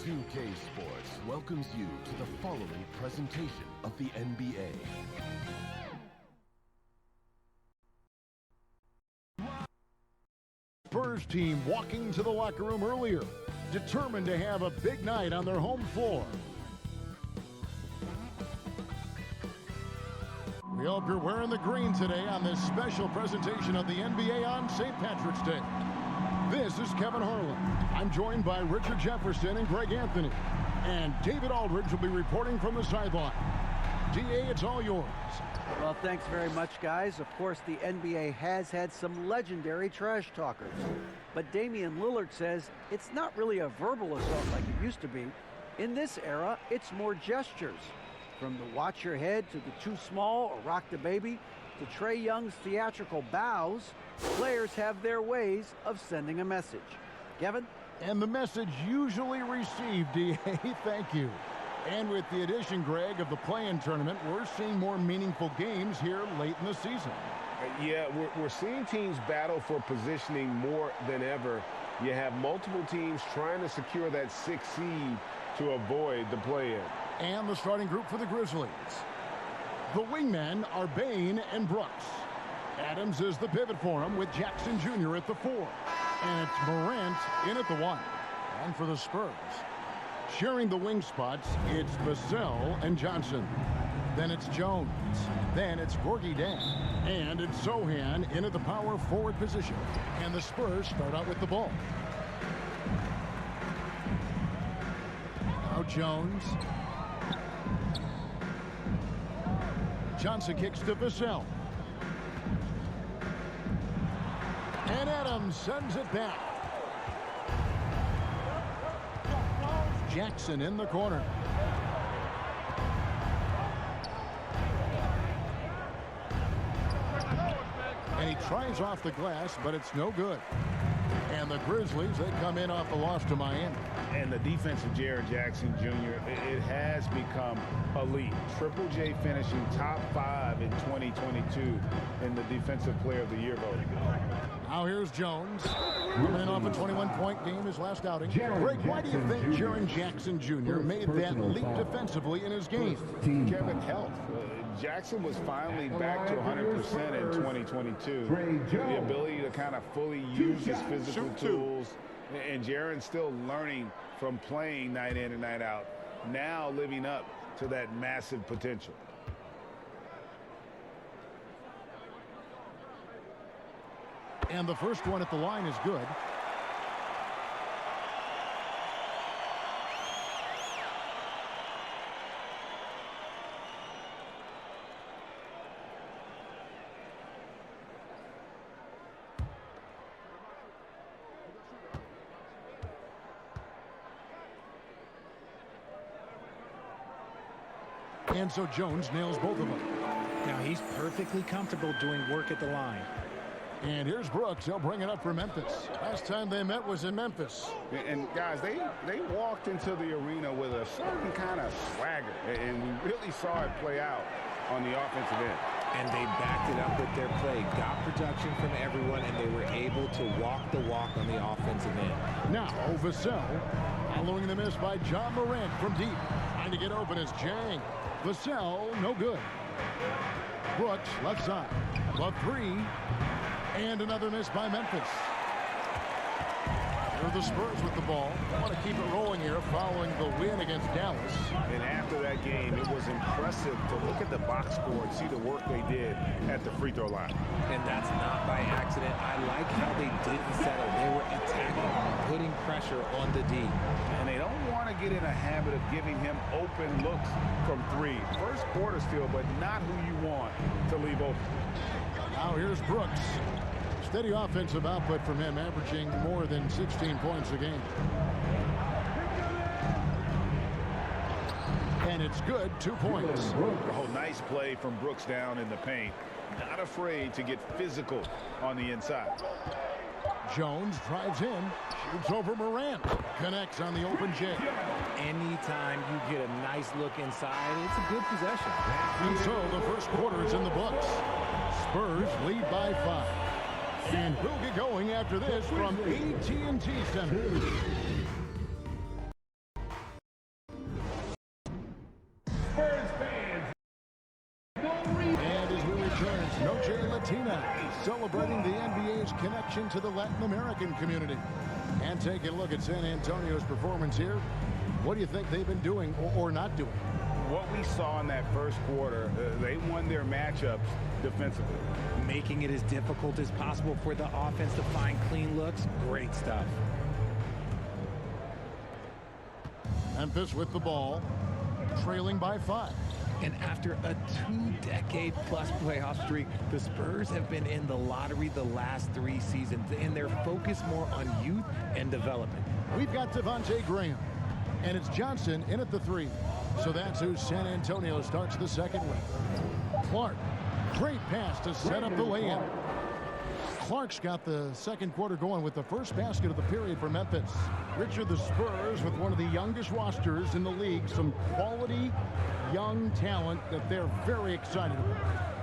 2K Sports welcomes you to the following presentation of the NBA. Spurs team walking to the locker room earlier, determined to have a big night on their home floor. We hope you're wearing the green today on this special presentation of the NBA on St. Patrick's Day. This is Kevin Harlan. I'm joined by Richard Jefferson and Greg Anthony. And David Aldridge will be reporting from the sideline. DA, it's all yours. Well, thanks very much, guys. Of course, the NBA has had some legendary trash talkers. But Damian Lillard says it's not really a verbal assault like it used to be. In this era, it's more gestures. From the watch your head to the too small or rock the baby to Trae Young's theatrical bows, players have their ways of sending a message. Kevin? And the message usually received, DA, thank you. And with the addition, Greg, of the play-in tournament, we're seeing more meaningful games here late in the season. Yeah, we're seeing teams battle for positioning more than ever. You have multiple teams trying to secure that 6th seed to avoid the play-in. And the starting group for the Grizzlies. The wingmen are Bane and Brooks. Adams is the pivot for him with Jackson Jr. at the 4. And it's Morant in at the 1. And for the Spurs, sharing the wing spots, it's Vassell and Johnson. Then it's Jones. Then it's Gorgie Dan. And it's Sohan in at the power forward position. And the Spurs start out with the ball. Now Jones. Johnson kicks to Vassell. And Adams sends it back. Jackson in the corner. And he tries off the glass, but it's no good. And the Grizzlies, they come in off the loss to Miami. And the defense of Jaren Jackson Jr., it has become elite. Triple J finishing top 5 in 2022 in the Defensive Player of the Year voting. Now here's Jones. Coming in off a 21-point game his last outing. Greg, why do you think Jaren Jackson Jr. made that leap defensively in his game? Kevin, health. Jackson was finally back to 100% in 2022. The ability to kind of fully use his physical tools. And Jaren's still learning from playing night in and night out. Now living up to that massive potential. And the first one at the line is good. And so Jones nails both of them. Now he's perfectly comfortable doing work at the line. And here's Brooks. He'll bring it up for Memphis. Last time they met was in Memphis. And guys, they walked into the arena with a certain kind of swagger. And we really saw it play out on the offensive end. And they backed it up with their play. Got production from everyone, and they were able to walk the walk on the offensive end. Now, Vassell, following the miss by John Morant from deep. Trying to get open is Jang. Vassell, no good. Brooks, left side. The 3. And another miss by Memphis. Here are the Spurs with the ball. They want to keep it rolling here following the win against Dallas. And after that game, it was impressive to look at the box score and see the work they did at the free throw line. And that's not by accident. I like how they didn't settle. They were attacking, putting pressure on the D. And they don't want to get in a habit of giving him open looks from 3. First quarter still, but not who you want to leave open. Now here's Brooks. Steady offensive output from him, averaging more than 16 points a game. And it's good, 2 points. Oh, nice play from Brooks down in the paint. Not afraid to get physical on the inside. Jones drives in, shoots over Morant, connects on the open J. Anytime you get a nice look inside, it's a good possession. And so the first quarter is in the books. Spurs lead by 5. And we'll get going after this from AT&T Center. celebrating the NBA's connection to the Latin American community. And taking a look at San Antonio's performance here, what do you think they've been doing or not doing? What we saw in that first quarter, they won their matchups defensively. Making it as difficult as possible for the offense to find clean looks. Great stuff. Memphis with the ball, trailing by 5. And after a 2-decade-plus playoff streak, the Spurs have been in the lottery the last 3 seasons, and they're focused more on youth and development. We've got Devontae Graham, and it's Johnson in at the 3. So that's who San Antonio starts the second with. Clark, great pass to set up the lay-in. Clark's got the second quarter going with the first basket of the period for Memphis. Richard, the Spurs with one of the youngest rosters in the league, some quality young talent that they're very excited about.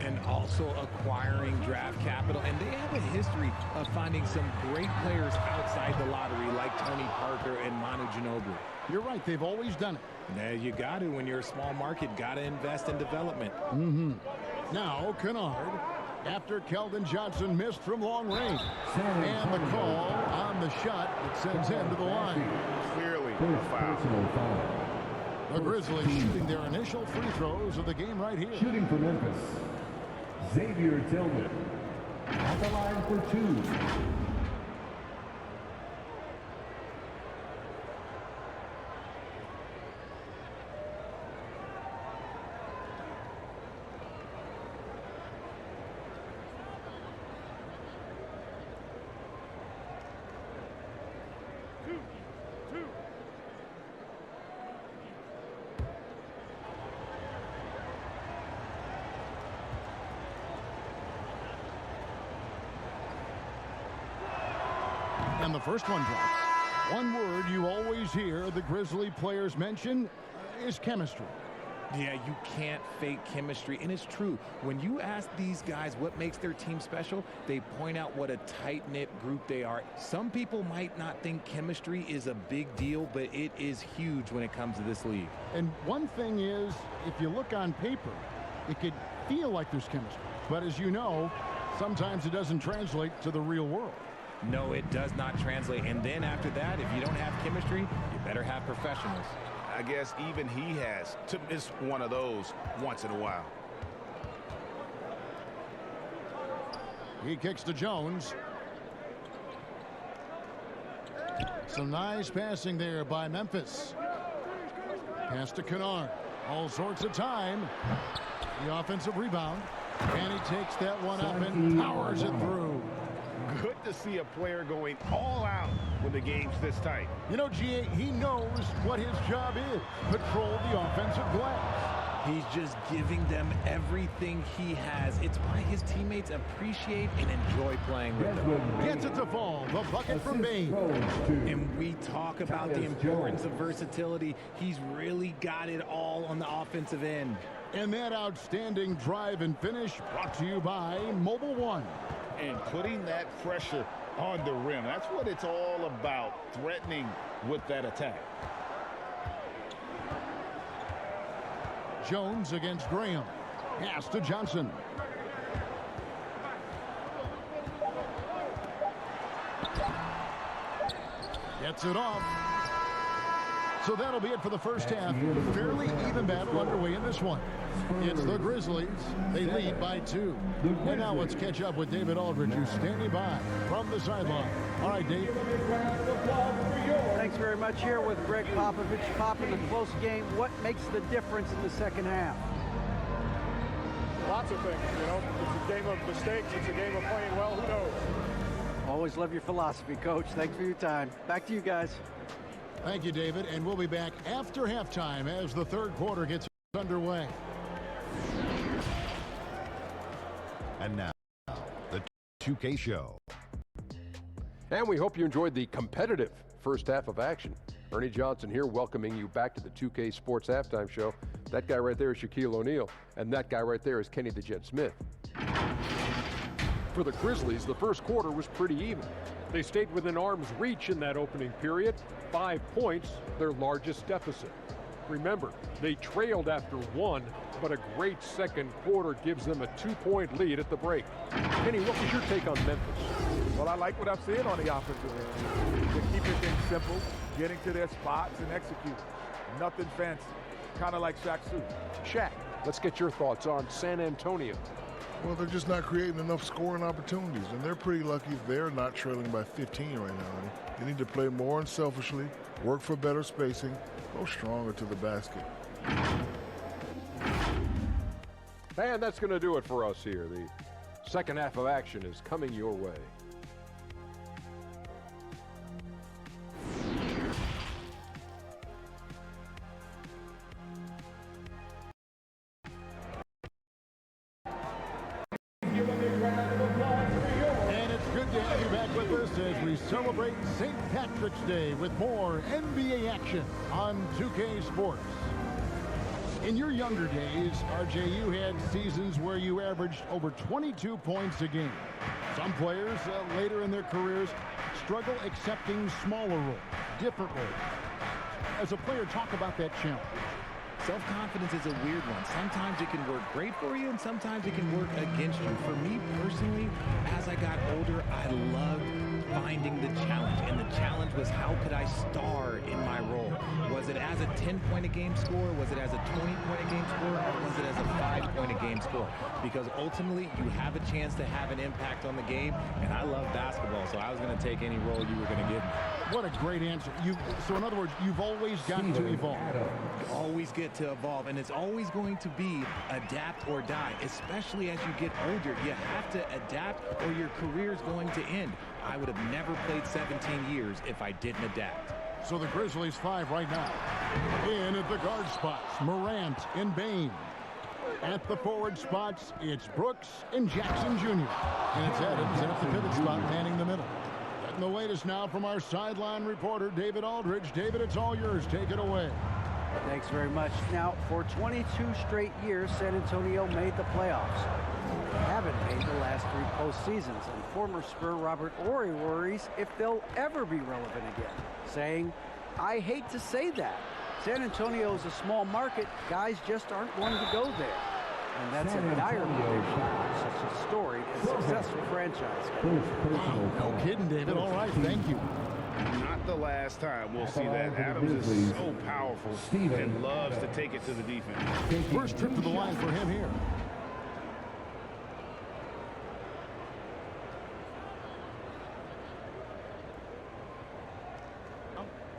And also acquiring draft capital. And they have a history of finding some great players outside the lottery like Tony Parker and Manu Ginobili. You're right, they've always done it. Yeah, you got to. When you're a small market, got to invest in development. Now, Kennard, after Keldon Johnson missed from long range. And the call on the shot that sends him to the line. Clearly a foul. The Grizzlies shooting their initial free throws of the game right here. Shooting for Memphis, Xavier Tillman. At the line for 2. And the first one drops. One word you always hear the Grizzly players mention is chemistry. Yeah, you can't fake chemistry, and it's true. When you ask these guys what makes their team special, they point out what a tight-knit group they are. Some people might not think chemistry is a big deal, but it is huge when it comes to this league. And one thing is, if you look on paper, it could feel like there's chemistry. But as you know, sometimes it doesn't translate to the real world. No, it does not translate. And then after that, if you don't have chemistry, you better have professionals. I guess even he has to miss one of those once in a while. He kicks to Jones. Some nice passing there by Memphis. Pass to Kennard. All sorts of time. The offensive rebound. And he takes that one up and powers it through. Good to see a player going all out when the game's this tight. You know, G.A., he knows what his job is. Patrol the offensive glass. He's just giving them everything he has. It's why his teammates appreciate and enjoy playing with him. Gets it to fall. The bucket from Bain. And we talk about the importance of versatility. He's really got it all on the offensive end. And that outstanding drive and finish brought to you by Mobile One. And putting that pressure on the rim. That's what it's all about, threatening with that attack. Jones against Graham. Pass to Johnson. Gets it off. So that'll be it for the first half. Fairly even battle underway in this one. It's the Grizzlies. They lead by 2. And now let's catch up with David Aldridge, who's standing by from the sideline. All right, Dave. Thanks very much. Here with Greg Popovich. Pop, in a close game, what makes the difference in the second half? Lots of things, you know. It's a game of mistakes. It's a game of playing well. Who knows? Always love your philosophy, Coach. Thanks for your time. Back to you guys. Thank you, David. And we'll be back after halftime as the third quarter gets underway. And now, the 2K Show. And we hope you enjoyed the competitive first half of action. Ernie Johnson here, welcoming you back to the 2K Sports Halftime Show. That guy right there is Shaquille O'Neal, and that guy right there is Kenny the Jet Smith. For the Grizzlies, the first quarter was pretty even. They stayed within arm's reach in that opening period. 5 points, their largest deficit. Remember, they trailed after one, but a great second quarter gives them a 2-point lead at the break. Kenny, what was your take on Memphis? Well, I like what I'm seeing on the offensive end. They're keeping things simple, getting to their spots and executing. Nothing fancy, kind of like Shaq's suit. Shaq, let's get your thoughts on San Antonio. Well, they're just not creating enough scoring opportunities, and they're pretty lucky they're not trailing by 15 right now. They need to play more unselfishly, work for better spacing, go stronger to the basket. And that's going to do it for us here. The second half of action is coming your way. And it's good to have you back with us as we celebrate St. Patrick's Day with more NBA action on 2K Sports. In your younger days, RJ, you had seasons where you averaged over 22 points a game. Some players later in their careers struggle accepting smaller roles, different roles. As a player, talk about that challenge. Self-confidence is a weird one. Sometimes it can work great for you, and sometimes it can work against you. For me personally, as I got older, I loved finding the challenge, and the challenge was how could I star in my role? Was it as a 10-point-a-game scorer? Was it as a 20-point-a-game scorer? Or was it as a 5-point-a-game scorer? Because ultimately, you have a chance to have an impact on the game, and I love basketball, so I was going to take any role you were going to give me. What a great answer. So in other words, you've always got to evolve. You always get to evolve, and it's always going to be adapt or die, especially as you get older. You have to adapt or your career is going to end. I would have never played 17 years if I didn't adapt. So the Grizzlies 5 right now. In at the guard spots, Morant and Bain. At the forward spots, it's Brooks and Jackson Jr. And it's Adams in at the pivot spot, manning the middle. Getting the latest now from our sideline reporter, David Aldridge. David, it's all yours. Take it away. Thanks very much. Now, for 22 straight years, San Antonio made the playoffs. They haven't made the last 3 postseasons, and former Spur Robert Horry worries if they'll ever be relevant again, saying, "I hate to say that. San Antonio is a small market. Guys just aren't going to go there." And that's a dire prediction for such a storied and successful franchise. No kidding, David. All right, thank you. Not the last time we'll see that. Adams is so powerful and loves to take it to the defense. First trip to the line for him here.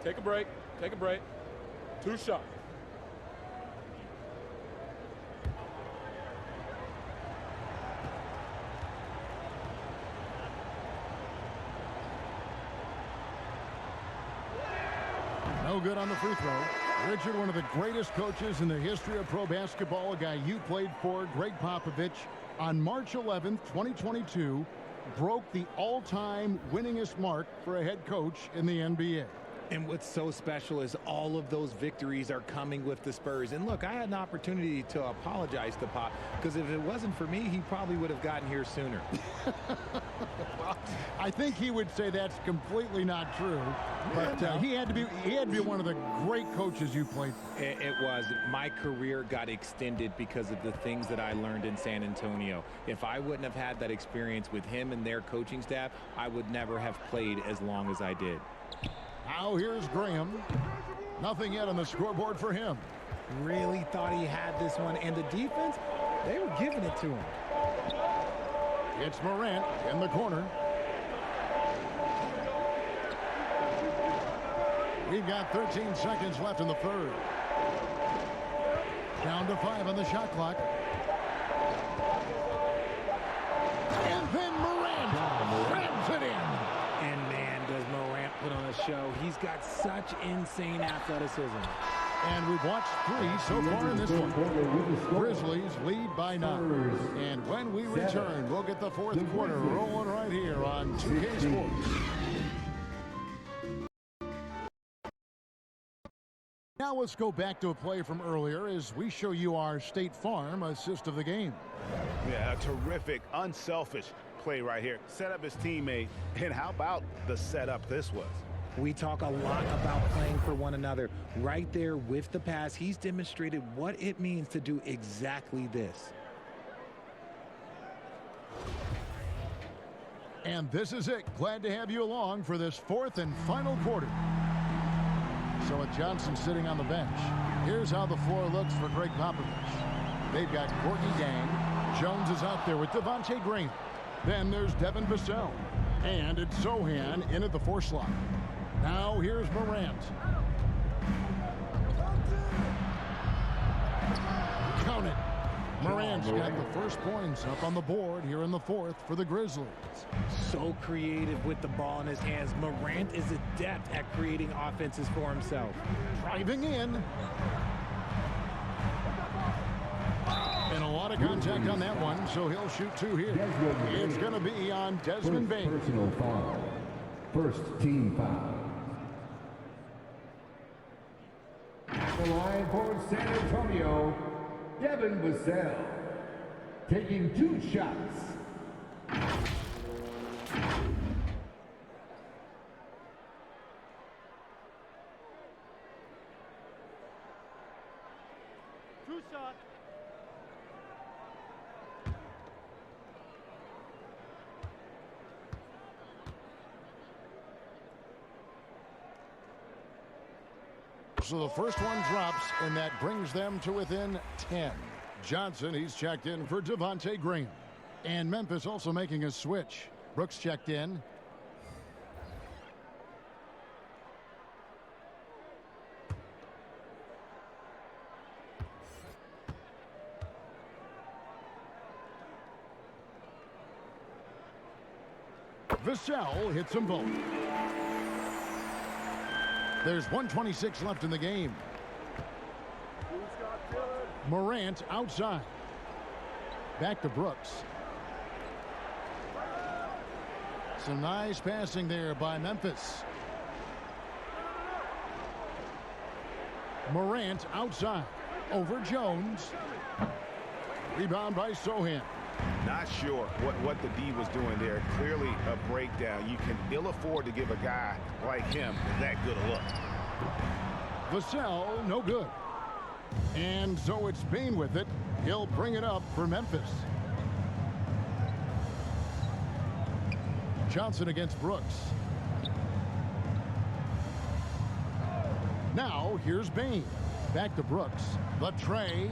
Take a break. Take a break. 2 shots. No good on the free throw. Richard, one of the greatest coaches in the history of pro basketball, a guy you played for, Greg Popovich, on March 11th, 2022, broke the all-time winningest mark for a head coach in the NBA. And what's so special is all of those victories are coming with the Spurs. And look, I had an opportunity to apologize to Pop, because if it wasn't for me, he probably would have gotten here sooner. Well, I think he would say that's completely not true. But he had to be one of the great coaches you played for. It was. My career got extended because of the things that I learned in San Antonio. If I wouldn't have had that experience with him and their coaching staff, I would never have played as long as I did. Now here's Graham. Nothing yet on the scoreboard for him. Really thought he had this one. And the defense, they were giving it to him. It's Morant in the corner. We've got 13 seconds left in the third. Down to 5 on the shot clock. And then Morant grabs it in. And man, does Morant put on a show. He's got such insane athleticism. And we've watched 3 so far in this one. Grizzlies lead by 9. And when we return, we'll get the fourth quarter rolling right here on 2K Sports. Now let's go back to a play from earlier as we show you our State Farm assist of the game. Yeah, a terrific, unselfish play right here. Set up his teammate, and how about the setup this was? We talk a lot about playing for one another. Right there with the pass, he's demonstrated what it means to do exactly this. And this is it. Glad to have you along for this fourth and final quarter. So with Johnson sitting on the bench, here's how the floor looks for Greg Popovich. They've got Courtney Gang. Jones is out there with Devontae Green. Then there's Devin Vassell. And it's Sohan in at the 4 slot. Now here's Morant. Count it. Morant's got the first points up on the board here in the 4th for the Grizzlies. So creative with the ball in his hands. Morant is adept at creating offenses for himself. Driving in. And a lot of contact on that one, so he'll shoot 2 here. It's going to be on Desmond Bain. Personal foul. First team foul. The line for San Antonio, Devin Vassell, taking 2 shots. So the first one drops, and that brings them to within 10. Johnson, he's checked in for Devontae Green. And Memphis also making a switch. Brooks checked in. Vassell hits them both. There's 1:26 left in the game. Morant outside. Back to Brooks. Some nice passing there by Memphis. Morant outside. Over Jones. Rebound by Sohan. Not sure what the D was doing there. Clearly a breakdown. You can ill afford to give a guy like him that good a look. Vassell, no good. And so it's Bain with it. He'll bring it up for Memphis. Johnson against Brooks. Now here's Bain. Back to Brooks. The tray.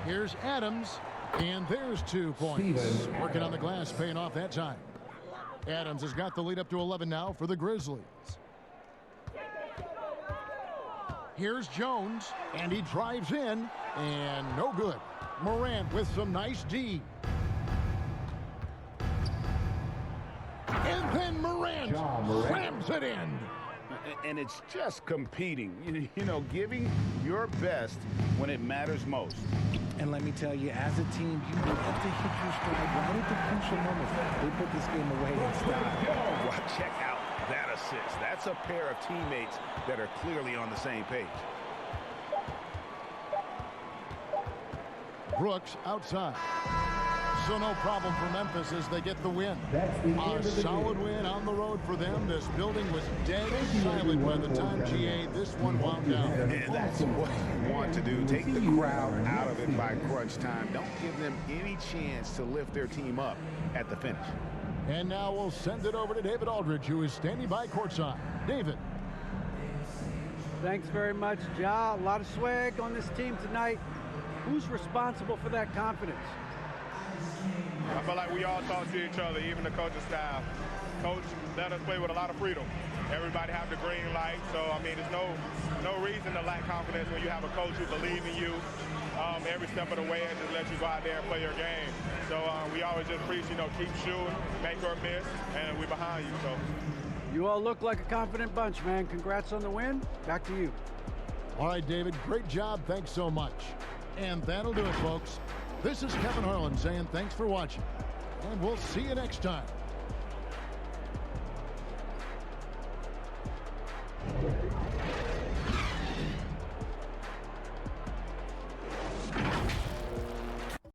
Here's Adams. And there's 2 points. Working on the glass, paying off that time. Adams has got the lead up to 11 now for the Grizzlies. Here's Jones, and he drives in, and no good. Morant with some nice D. And then Morant slams it in. And it's just competing, you know, giving your best when it matters most. And let me tell you, as a team, you have to hit your stride right at the crucial moments. They put this game away in style. Well, check out that assist. That's a pair of teammates that are clearly on the same page. Brooks outside. So no problem for Memphis as they get the win. A solid win on the road for them. This building was dead silent by the time GA this one wound down. And that's what you want to do. Take the crowd out of it by crunch time. Don't give them any chance to lift their team up at the finish. And now we'll send it over to David Aldridge, who is standing by courtside. David. Thanks very much, Ja. A lot of swag on this team tonight. Who's responsible for that confidence? I feel like we all talk to each other, even the coaching staff. Coach let us play with a lot of freedom. Everybody have the green light, so I mean, there's no reason to lack confidence when you have a coach who believes in you every step of the way and just let you go out there and play your game. So we always just preach, you know, keep shooting, make or miss, and we're behind you. So you all look like a confident bunch, man. Congrats on the win. Back to you. All right, David, great job. Thanks so much. And that'll do it, folks. This is Kevin Harlan saying thanks for watching, and we'll see you next time.